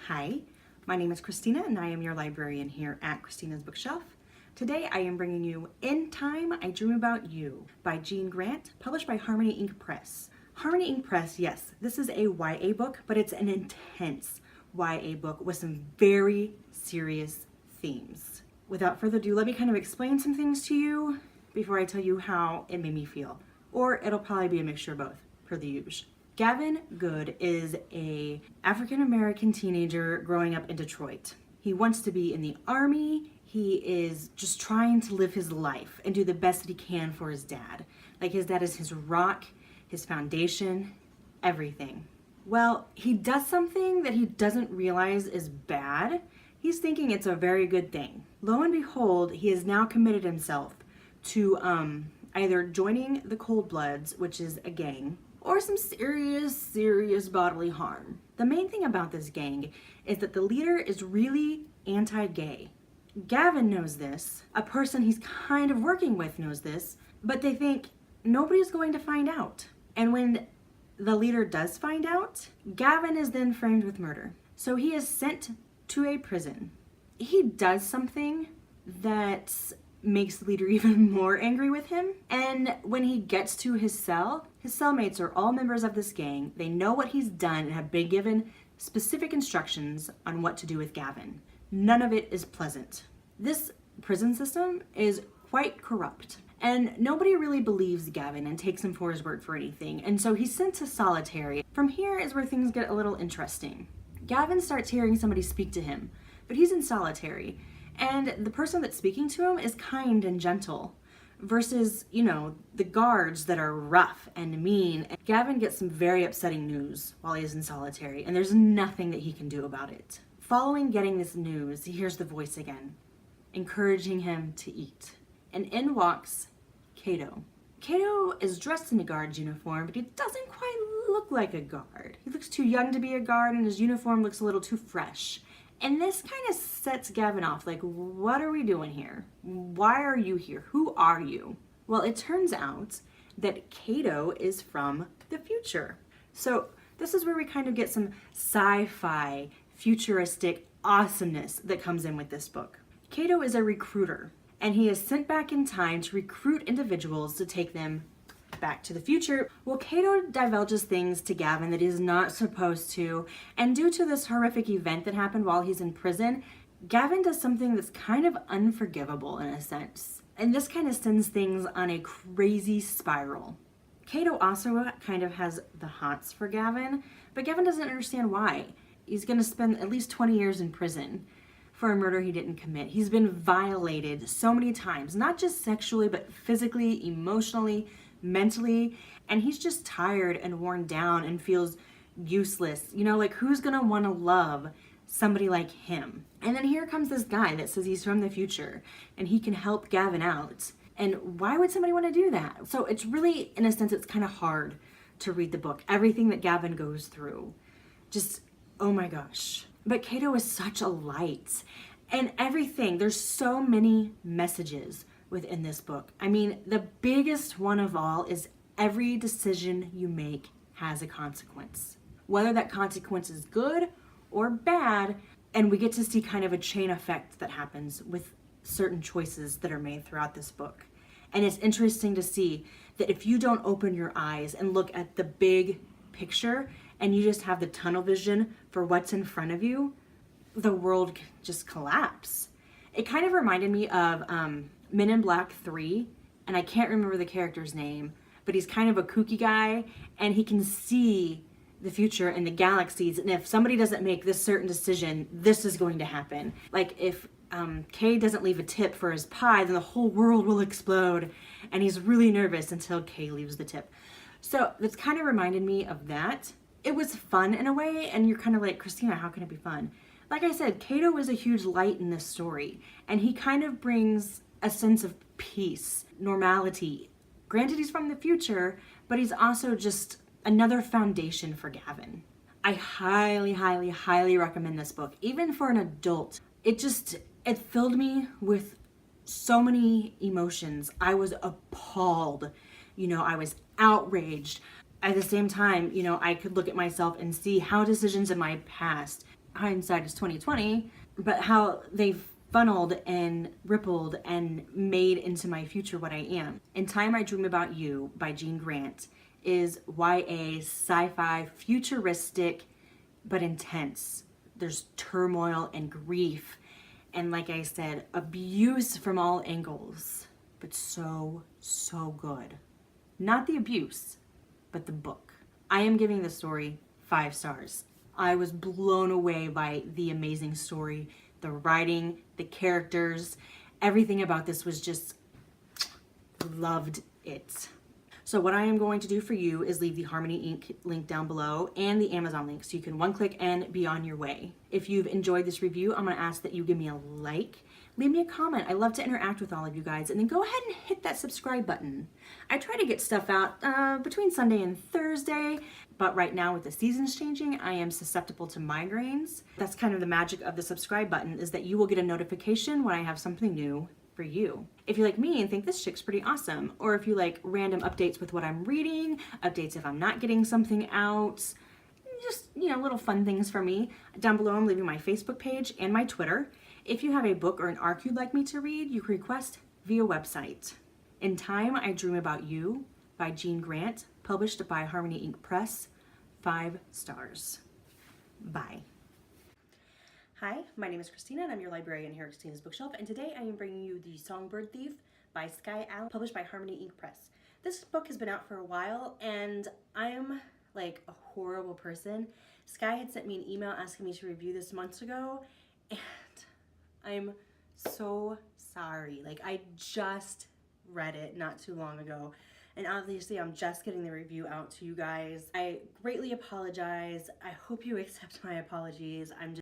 Hi, my name is Christina and I am your librarian here at Christina's Bookshelf. Today I am bringing you In Time I Dream About You by Jean Grant, published by Harmony Ink Press. Harmony Ink Press, yes, this is a YA book, but it's an intense YA book with some very serious themes. Without further ado, let me kind of explain some things to you before I tell you how it made me feel. Or it'll probably be a mixture of both, per the usual. Gavin Good is a African-American teenager growing up in Detroit. He wants to be in the army. He is just trying to live his life and do the best that he can for his dad. Like his dad is his rock, his foundation, everything. Well, he does something that he doesn't realize is bad. He's thinking it's a very good thing. Lo and behold, he has now committed himself to either joining the Cold Bloods, which is a gang, or some serious bodily harm. The main thing about this gang is that the leader is really anti-gay. Gavin knows this, a person he's kind of working with knows this, but they think nobody's going to find out. And when the leader does find out, Gavin is then framed with murder. So he is sent to a prison. He does something that makes the leader even more angry with him. And when he gets to his cellmates are all members of this gang. They know what he's done and have been given specific instructions on what to do with Gavin. None of it is pleasant. This prison system is quite corrupt, and nobody really believes Gavin and takes him for his word for anything, and so he's sent to solitary. From here is where things get a little interesting. Gavin starts hearing somebody speak to him, but he's in solitary. And the person that's speaking to him is kind and gentle versus, the guards that are rough and mean. And Gavin gets some very upsetting news while he's in solitary, and there's nothing that he can do about it. Following getting this news, he hears the voice again, encouraging him to eat. And in walks Cato. Cato is dressed in a guard's uniform, but he doesn't quite look like a guard. He looks too young to be a guard, and his uniform looks a little too fresh. And this kind of sets Gavin off, like, what are we doing here? Why are you here? Who are you? Well, it turns out that Cato is from the future. So this is where we kind of get some sci-fi, futuristic awesomeness that comes in with this book. Cato is a recruiter, and he is sent back in time to recruit individuals to take them back to the future. Well, Cato divulges things to Gavin that he's not supposed to, and due to this horrific event that happened while he's in prison, Gavin does something that's kind of unforgivable in a sense, and this kind of sends things on a crazy spiral. Cato also kind of has the hots for Gavin, but Gavin doesn't understand why. He's going to spend at least 20 years in prison for a murder he didn't commit. He's been violated so many times, not just sexually, but physically, emotionally, mentally, and he's just tired and worn down and feels useless. Like, who's gonna want to love somebody like him? And then here comes this guy that says he's from the future and he can help Gavin out. And why would somebody want to do that? So it's really, in a sense, it's kind of hard to read the book. Everything that Gavin goes through, just, oh my gosh. But Cato is such a light, and everything, there's so many messages within this book. I mean, the biggest one of all is every decision you make has a consequence. Whether that consequence is good or bad, and we get to see kind of a chain effect that happens with certain choices that are made throughout this book. And it's interesting to see that if you don't open your eyes and look at the big picture and you just have the tunnel vision for what's in front of you, the world can just collapse. It kind of reminded me of Men in Black 3, and I can't remember the character's name, but he's kind of a kooky guy, and he can see the future and the galaxies, and if somebody doesn't make this certain decision, this is going to happen. Like if Kay doesn't leave a tip for his pie, then the whole world will explode, and he's really nervous until Kay leaves the tip. So that's kind of reminded me of that. It was fun in a way, and you're kind of like, Christina, how can it be fun? Like I said, Cato is a huge light in this story, and he kind of brings a sense of peace, normality. Granted, he's from the future, but he's also just another foundation for Gavin. I highly, highly, highly recommend this book, even for an adult. It filled me with so many emotions. I was appalled. I was outraged. At the same time, I could look at myself and see how decisions in my past hindsight is 2020, but how they've funneled and rippled and made into my future what I am. In Time I Dream About You by Jean Grant is YA sci-fi futuristic but intense. There's turmoil and grief and, like I said, abuse from all angles, but so good. Not the abuse, but the book. I am giving the story 5 stars. I was blown away by the amazing story, the writing, the characters. Everything about this was just, loved it. So what I am going to do for you is leave the Harmony Inc. link down below and the Amazon link so you can one click and be on your way. If you've enjoyed this review, I'm going to ask that you give me a like, leave me a comment. I love to interact with all of you guys, and then go ahead and hit that subscribe button. I try to get stuff out between Sunday and Thursday, but right now with the seasons changing, I am susceptible to migraines. That's kind of the magic of the subscribe button, is that you will get a notification when I have something new for you. If you're like me and think this chick's pretty awesome, or if you like random updates with what I'm reading, updates if I'm not getting something out, just, little fun things for me. Down below I'm leaving my Facebook page and my Twitter. If you have a book or an arc you'd like me to read, you can request via website. In Time I Dream About You by Jean Grant, published by Harmony Inc. Press, 5 stars. Bye. Hi, my name is Christina and I'm your librarian here at Christina's Bookshelf, and today I am bringing you The Songbird Thief by Sky Allen, published by Harmony Inc. Press. This book has been out for a while and I'm like a horrible person. Sky had sent me an email asking me to review this months ago, and I'm so sorry. Like, I just read it not too long ago, and obviously I'm just getting the review out to you guys. I greatly apologize. I hope you accept my apologies. I'm just